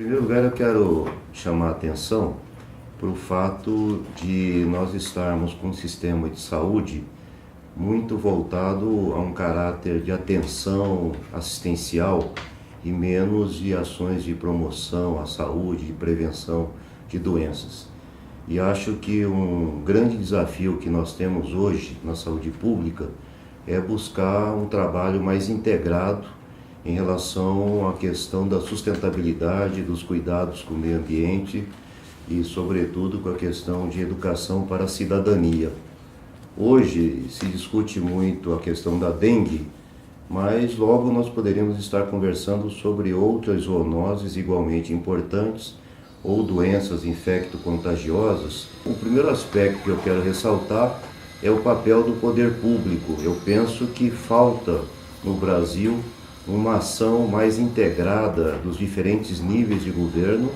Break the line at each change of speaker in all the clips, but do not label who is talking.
Em primeiro lugar, eu quero chamar a atenção para o fato de nós estarmos com um sistema de saúde muito voltado a um caráter de atenção assistencial e menos de ações de promoção à saúde, de prevenção de doenças. E acho que um grande desafio que nós temos hoje na saúde pública é buscar um trabalho mais integrado em relação à questão da sustentabilidade, dos cuidados com o meio ambiente e, sobretudo, com a questão de educação para a cidadania. Hoje se discute muito a questão da dengue, mas logo nós poderíamos estar conversando sobre outras zoonoses igualmente importantes ou doenças infecto-contagiosas. O primeiro aspecto que eu quero ressaltar é o papel do poder público. Eu penso que falta no Brasil uma ação mais integrada dos diferentes níveis de governo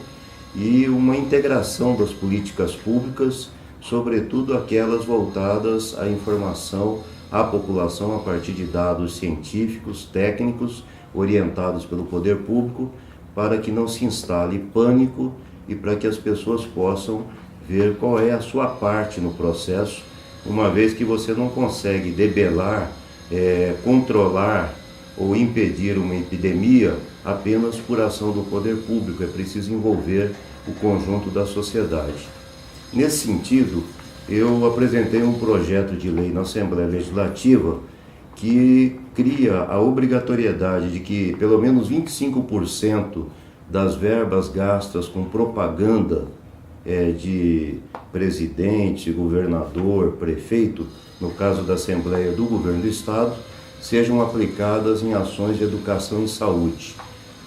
e uma integração das políticas públicas, sobretudo aquelas voltadas à informação à população a partir de dados científicos, técnicos, orientados pelo poder público, para que não se instale pânico e para que as pessoas possam ver qual é a sua parte no processo, uma vez que você não consegue debelar, controlar ou impedir uma epidemia apenas por ação do poder público. É preciso envolver o conjunto da sociedade. Nesse sentido, eu apresentei um projeto de lei na Assembleia Legislativa que cria a obrigatoriedade de que pelo menos 25% das verbas gastas com propaganda de presidente, governador, prefeito, no caso da Assembleia do Governo do Estado, sejam aplicadas em ações de educação e saúde.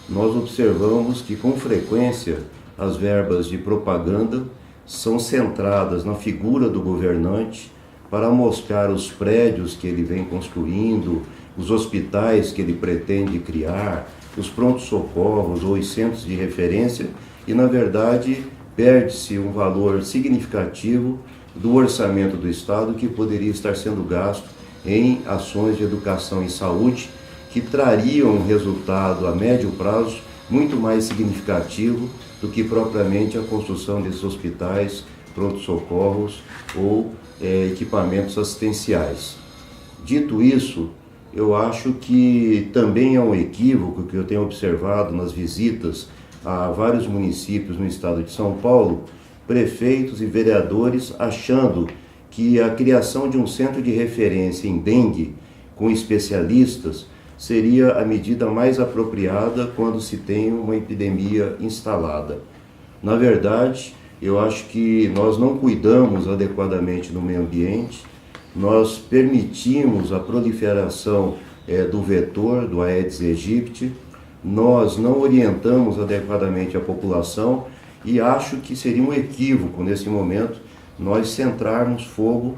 Nós observamos que, com frequência, as verbas de propaganda são centradas na figura do governante para mostrar os prédios que ele vem construindo, os hospitais que ele pretende criar, os prontos-socorros ou os centros de referência e, na verdade, perde-se um valor significativo do orçamento do Estado que poderia estar sendo gasto em ações de educação e saúde que trariam um resultado a médio prazo muito mais significativo do que propriamente a construção desses hospitais, pronto-socorros ou equipamentos assistenciais. Dito isso, eu acho que também é um equívoco que eu tenho observado nas visitas a vários municípios no estado de São Paulo, prefeitos e vereadores achando que a criação de um centro de referência em dengue com especialistas seria a medida mais apropriada quando se tem uma epidemia instalada. Na verdade, eu acho que nós não cuidamos adequadamente do meio ambiente, nós permitimos a proliferação do vetor, do Aedes aegypti, nós não orientamos adequadamente a população e acho que seria um equívoco nesse momento nós centrarmos fogo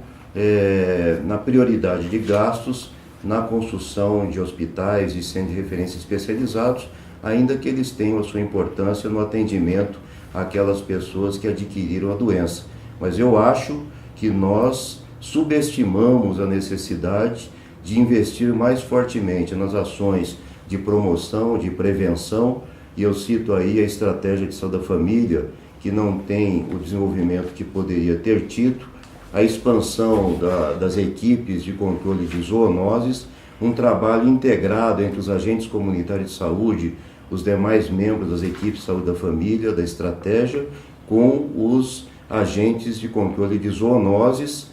na prioridade de gastos na construção de hospitais e centros de referência especializados, ainda que eles tenham a sua importância no atendimento àquelas pessoas que adquiriram a doença. Mas eu acho que nós subestimamos a necessidade de investir mais fortemente nas ações de promoção, de prevenção, e eu cito aí a estratégia de saúde da família, que não tem o desenvolvimento que poderia ter tido, a expansão das equipes de controle de zoonoses, um trabalho integrado entre os agentes comunitários de saúde, os demais membros das equipes de saúde da família, da estratégia, com os agentes de controle de zoonoses,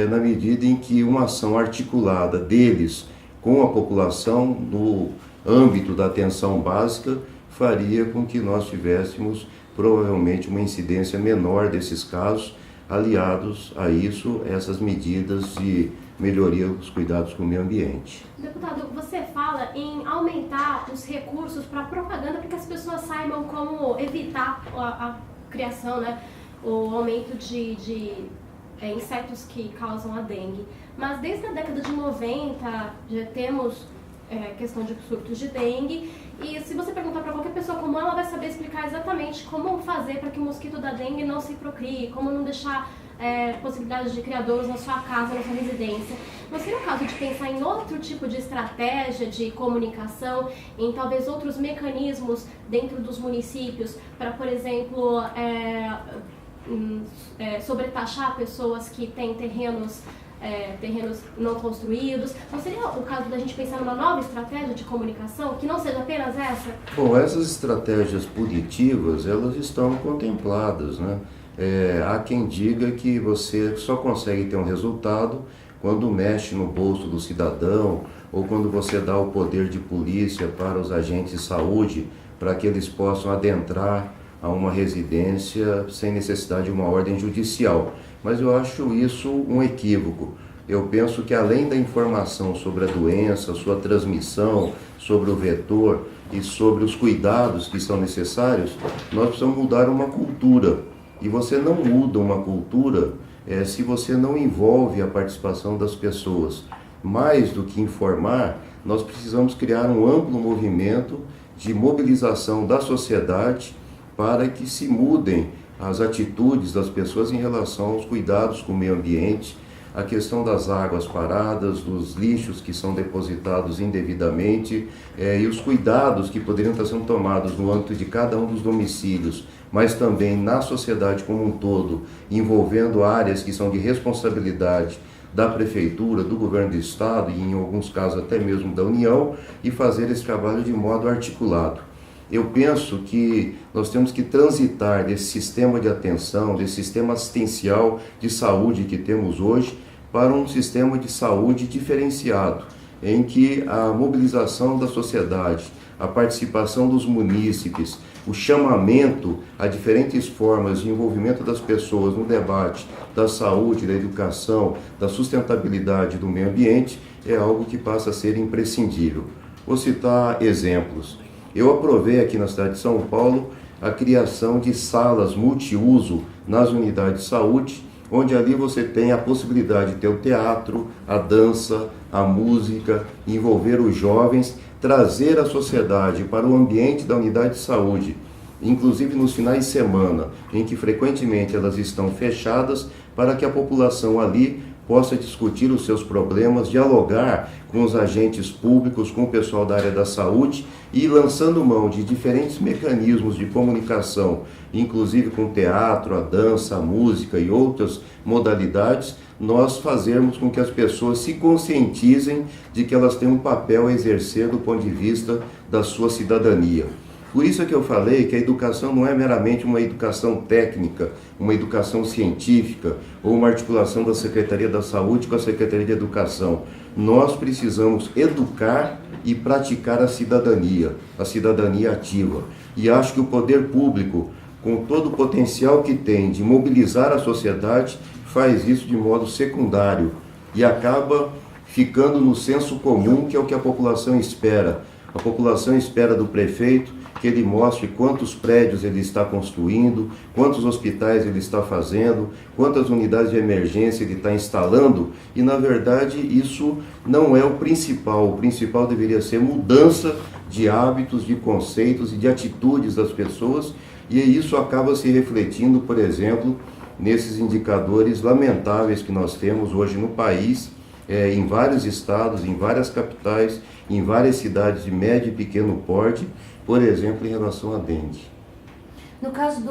na medida em que uma ação articulada deles com a população no âmbito da atenção básica faria com que nós tivéssemos provavelmente uma incidência menor desses casos, aliados a isso, essas medidas de melhoria dos cuidados com o meio ambiente.
Deputado, você fala em aumentar os recursos para propaganda para que as pessoas saibam como evitar a criação, o aumento de insetos que causam a dengue. Mas desde a década de 90 já temos questão de surtos de dengue, e se você perguntar para qualquer pessoa como ela vai saber explicar exatamente como fazer para que o mosquito da dengue não se procrie, como não deixar possibilidades de criadouros na sua casa, na sua residência. não seria o caso de pensar em outro tipo de estratégia de comunicação, em talvez outros mecanismos dentro dos municípios para, por exemplo, sobretaxar pessoas que têm terrenos não construídos? Não seria o caso da gente pensar numa nova estratégia de comunicação, que não seja apenas essa?
Bom, essas estratégias punitivas, elas estão contempladas, né? Há quem diga que você só consegue ter um resultado quando mexe no bolso do cidadão ou quando você dá o poder de polícia para os agentes de saúde para que eles possam adentrar a uma residência sem necessidade de uma ordem judicial. Mas eu acho isso um equívoco. Eu penso que além da informação sobre a doença, sua transmissão, sobre o vetor e sobre os cuidados que são necessários, nós precisamos mudar uma cultura. E você não muda uma cultura se você não envolve a participação das pessoas. Mais do que informar, nós precisamos criar um amplo movimento de mobilização da sociedade para que se mudem as atitudes das pessoas em relação aos cuidados com o meio ambiente, a questão das águas paradas, dos lixos que são depositados indevidamente e os cuidados que poderiam estar sendo tomados no âmbito de cada um dos domicílios, mas também na sociedade como um todo, envolvendo áreas que são de responsabilidade da Prefeitura, do Governo do Estado e em alguns casos até mesmo da União, e fazer esse trabalho de modo articulado. Eu penso que nós temos que transitar desse sistema de atenção, desse sistema assistencial de saúde que temos hoje, para um sistema de saúde diferenciado, em que a mobilização da sociedade, a participação dos munícipes, o chamamento a diferentes formas de envolvimento das pessoas no debate da saúde, da educação, da sustentabilidade do meio ambiente é algo que passa a ser imprescindível. Vou citar exemplos. Eu aprovei aqui na cidade de São Paulo a criação de salas multiuso nas unidades de saúde, onde ali você tem a possibilidade de ter o teatro, a dança, a música, envolver os jovens, trazer a sociedade para o ambiente da unidade de saúde, inclusive nos finais de semana, em que frequentemente elas estão fechadas, para que a população ali possa discutir os seus problemas, dialogar com os agentes públicos, com o pessoal da área da saúde e lançando mão de diferentes mecanismos de comunicação, inclusive com o teatro, a dança, a música e outras modalidades, nós fazermos com que as pessoas se conscientizem de que elas têm um papel a exercer do ponto de vista da sua cidadania. Por isso é que eu falei que a educação não é meramente uma educação técnica, uma educação científica ou uma articulação da Secretaria da Saúde com a Secretaria de Educação. Nós precisamos educar e praticar a cidadania ativa. E acho que o poder público, com todo o potencial que tem de mobilizar a sociedade, faz isso de modo secundário e acaba ficando no senso comum, que é o que a população espera. A população espera do prefeito que ele mostre quantos prédios ele está construindo, quantos hospitais ele está fazendo, quantas unidades de emergência ele está instalando, e na verdade isso não é o principal deveria ser mudança de hábitos, de conceitos e de atitudes das pessoas, e isso acaba se refletindo, por exemplo, nesses indicadores lamentáveis que nós temos hoje no país, em vários estados, em várias capitais, em várias cidades de médio e pequeno porte, por exemplo, em relação à dengue.
No caso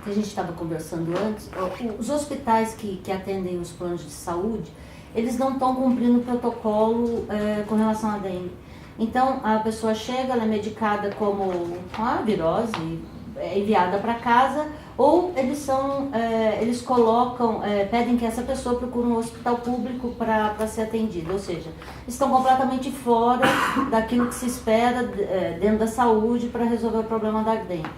que a gente estava conversando antes, os hospitais que atendem os planos de saúde, eles não estão cumprindo o protocolo com relação à dengue. Então, a pessoa chega, ela é medicada como a virose, é enviada para casa, ou eles colocam, pedem que essa pessoa procure um hospital público para ser atendida, ou seja, estão completamente fora daquilo que se espera dentro da saúde para resolver o problema da dengue.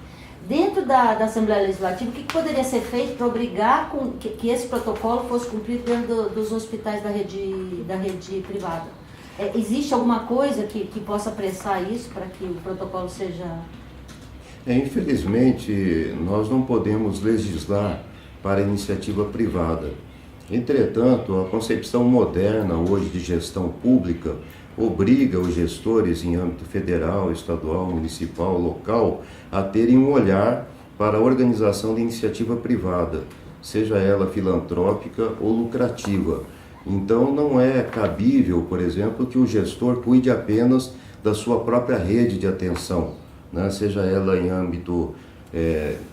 Dentro da Assembleia Legislativa, o que poderia ser feito para obrigar que esse protocolo fosse cumprido dentro dos hospitais da rede privada? Existe alguma coisa que possa apressar isso para que o protocolo seja...
Infelizmente, nós não podemos legislar para a iniciativa privada. Entretanto, a concepção moderna hoje de gestão pública obriga os gestores em âmbito federal, estadual, municipal, local, a terem um olhar para a organização da iniciativa privada, seja ela filantrópica ou lucrativa. Então não é cabível, por exemplo, que o gestor cuide apenas da sua própria rede de atenção, né? Seja ela em âmbito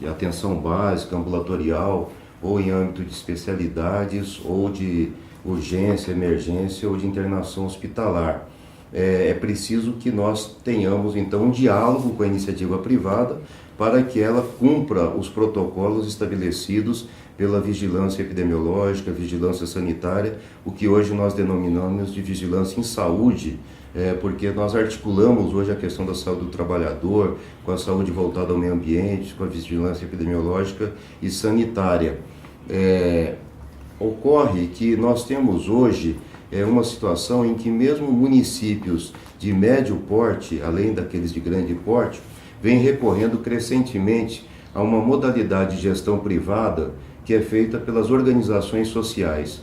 de atenção básica, ambulatorial, ou em âmbito de especialidades, ou de urgência, emergência ou de internação hospitalar. É preciso que nós tenhamos então um diálogo com a iniciativa privada para que ela cumpra os protocolos estabelecidos pela vigilância epidemiológica, vigilância sanitária, o que hoje nós denominamos de vigilância em saúde, porque nós articulamos hoje a questão da saúde do trabalhador, com a saúde voltada ao meio ambiente, com a vigilância epidemiológica e sanitária. Ocorre que nós temos hoje uma situação em que mesmo municípios de médio porte, além daqueles de grande porte, vêm recorrendo crescentemente a uma modalidade de gestão privada que é feita pelas organizações sociais.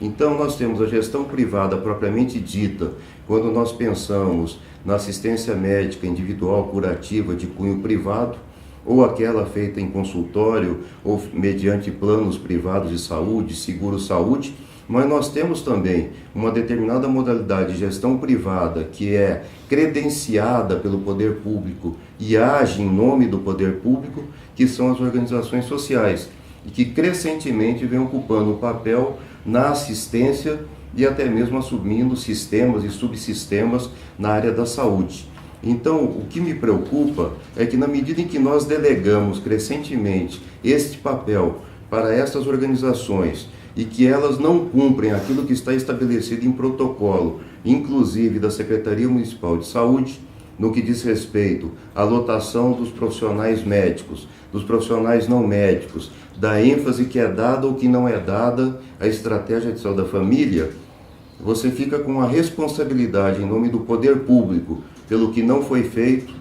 Então nós temos a gestão privada propriamente dita, quando nós pensamos na assistência médica individual curativa de cunho privado, ou aquela feita em consultório, ou mediante planos privados de saúde, seguro-saúde, mas nós temos também uma determinada modalidade de gestão privada que é credenciada pelo poder público e age em nome do poder público, que são as organizações sociais, e que crescentemente vem ocupando um papel na assistência e até mesmo assumindo sistemas e subsistemas na área da saúde. Então, o que me preocupa é que na medida em que nós delegamos crescentemente este papel para essas organizações e que elas não cumprem aquilo que está estabelecido em protocolo, inclusive da Secretaria Municipal de Saúde, no que diz respeito à lotação dos profissionais médicos, dos profissionais não médicos, da ênfase que é dada ou que não é dada à estratégia de saúde da família, você fica com a responsabilidade em nome do poder público pelo que não foi feito,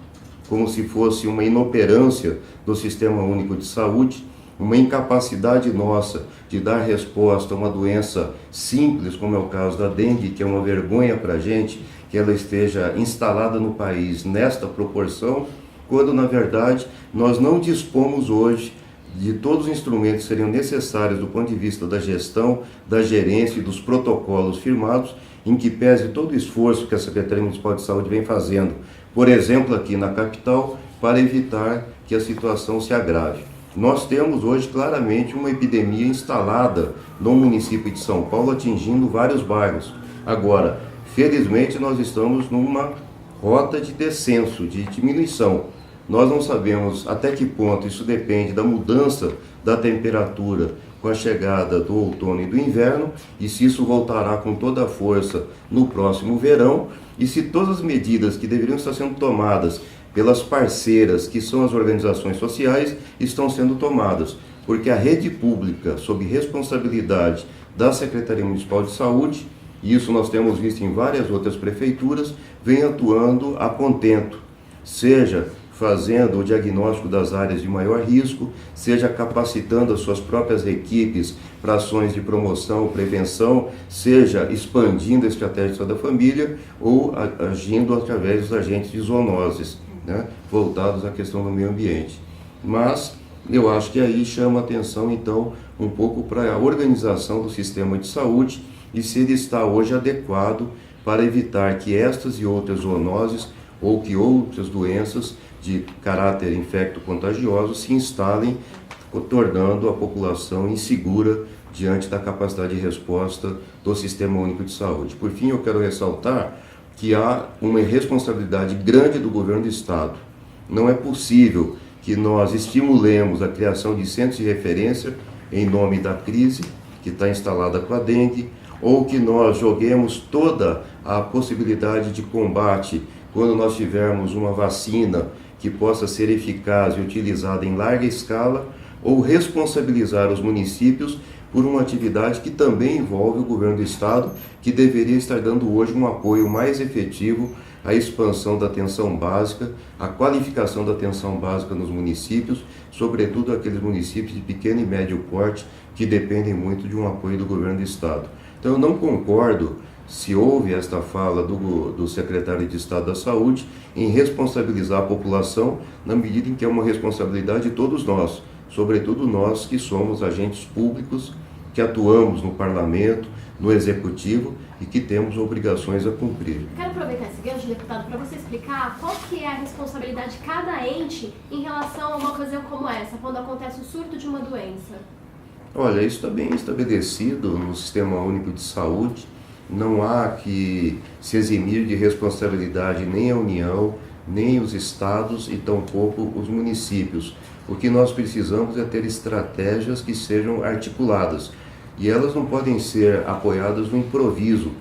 como se fosse uma inoperância do Sistema Único de Saúde, uma incapacidade nossa de dar resposta a uma doença simples, como é o caso da dengue, que é uma vergonha para a gente que ela esteja instalada no país nesta proporção, quando na verdade nós não dispomos hoje de todos os instrumentos que seriam necessários do ponto de vista da gestão, da gerência e dos protocolos firmados, em que pese todo o esforço que a Secretaria Municipal de Saúde vem fazendo, por exemplo aqui na capital, para evitar que a situação se agrave. Nós temos hoje claramente uma epidemia instalada no município de São Paulo, atingindo vários bairros. Agora, felizmente nós estamos numa rota de descenso, de diminuição. Nós não sabemos até que ponto isso depende da mudança da temperatura com a chegada do outono e do inverno, e se isso voltará com toda a força no próximo verão, e se todas as medidas que deveriam estar sendo tomadas pelas parceiras, que são as organizações sociais, estão sendo tomadas. Porque a rede pública, sob responsabilidade da Secretaria Municipal de Saúde, e isso nós temos visto em várias outras prefeituras, vem atuando a contento, seja fazendo o diagnóstico das áreas de maior risco, seja capacitando as suas próprias equipes para ações de promoção, prevenção, seja expandindo a estratégia da família ou agindo através dos agentes de zoonoses, né, voltados à questão do meio ambiente. Mas eu acho que aí chama atenção então um pouco para a organização do sistema de saúde e se ele está hoje adequado para evitar que estas e outras zoonoses ou que outras doenças de caráter infecto-contagioso se instalem, tornando a população insegura diante da capacidade de resposta do Sistema Único de Saúde. Por fim, eu quero ressaltar que há uma irresponsabilidade grande do governo do Estado. Não é possível que nós estimulemos a criação de centros de referência em nome da crise que está instalada com a dengue, ou que nós joguemos toda a possibilidade de combate quando nós tivermos uma vacina que possa ser eficaz e utilizada em larga escala, ou responsabilizar os municípios por uma atividade que também envolve o governo do Estado, que deveria estar dando hoje um apoio mais efetivo à expansão da atenção básica, à qualificação da atenção básica nos municípios, sobretudo aqueles municípios de pequeno e médio porte que dependem muito de um apoio do governo do Estado. Então eu não concordo, se houve esta fala do secretário de Estado da Saúde, em responsabilizar a população, na medida em que é uma responsabilidade de todos nós, sobretudo nós que somos agentes públicos, que atuamos no parlamento, no executivo e que temos obrigações a cumprir.
Quero aproveitar esse gancho, deputado, para você explicar qual que é a responsabilidade de cada ente em relação a uma ocasião como essa, quando acontece o surto de uma doença.
Olha, isso está bem estabelecido no Sistema Único de Saúde. Não há que se eximir de responsabilidade nem a União, nem os estados e tampouco os municípios. O que nós precisamos é ter estratégias que sejam articuladas. E elas não podem ser apoiadas no improviso.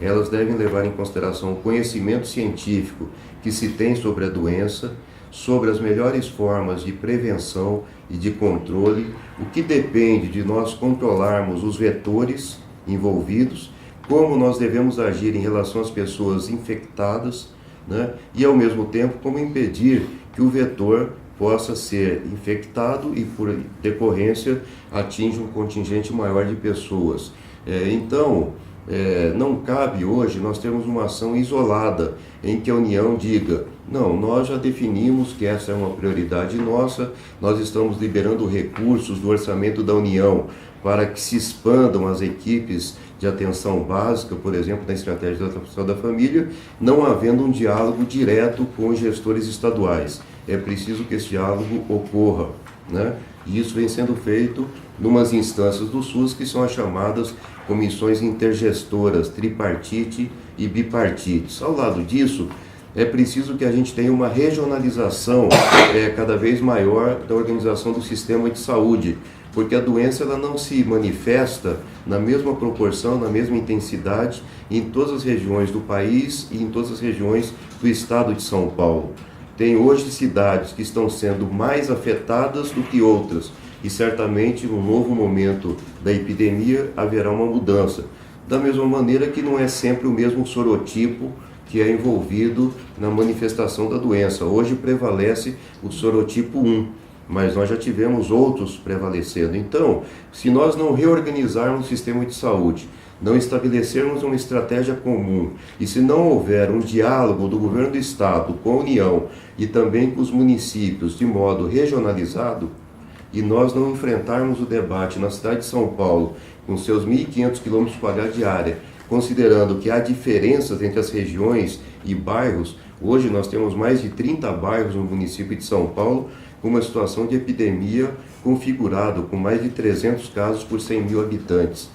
Elas devem levar em consideração o conhecimento científico que se tem sobre a doença, sobre as melhores formas de prevenção e de controle, o que depende de nós controlarmos os vetores envolvidos, como nós devemos agir em relação às pessoas infectadas, né? E ao mesmo tempo como impedir que o vetor possa ser infectado e por decorrência atinja um contingente maior de pessoas. Então, não cabe hoje nós termos uma ação isolada em que a União diga: não, nós já definimos que essa é uma prioridade nossa, nós estamos liberando recursos do orçamento da União para que se expandam as equipes de atenção básica, por exemplo, na estratégia da atenção da família, não havendo um diálogo direto com os gestores estaduais. É preciso que esse diálogo ocorra, né? E isso vem sendo feito numas instâncias do SUS que são as chamadas comissões intergestoras, tripartite e bipartite. Ao lado disso, é preciso que a gente tenha uma regionalização cada vez maior da organização do sistema de saúde, porque a doença ela não se manifesta na mesma proporção, na mesma intensidade em todas as regiões do país e em todas as regiões do estado de São Paulo. Tem hoje cidades que estão sendo mais afetadas do que outras e certamente no novo momento da epidemia haverá uma mudança. Da mesma maneira que não é sempre o mesmo sorotipo que é envolvido na manifestação da doença. Hoje prevalece o sorotipo 1, mas nós já tivemos outros prevalecendo. Então, se nós não reorganizarmos o sistema de saúde, não estabelecermos uma estratégia comum e se não houver um diálogo do governo do estado com a União e também com os municípios de modo regionalizado, e nós não enfrentarmos o debate na cidade de São Paulo com seus 1.500 km² de área, considerando que há diferenças entre as regiões e bairros, hoje nós temos mais de 30 bairros no município de São Paulo com uma situação de epidemia configurado com mais de 300 casos por 100 mil habitantes.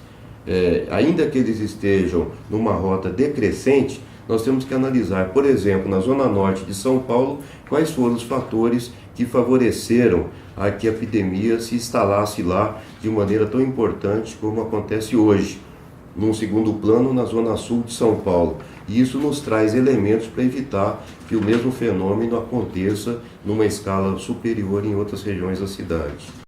Ainda que eles estejam numa rota decrescente, nós temos que analisar, por exemplo, na zona norte de São Paulo, quais foram os fatores que favoreceram a que a epidemia se instalasse lá de maneira tão importante como acontece hoje. Num segundo plano, na zona sul de São Paulo. E isso nos traz elementos para evitar que o mesmo fenômeno aconteça numa escala superior em outras regiões da cidade.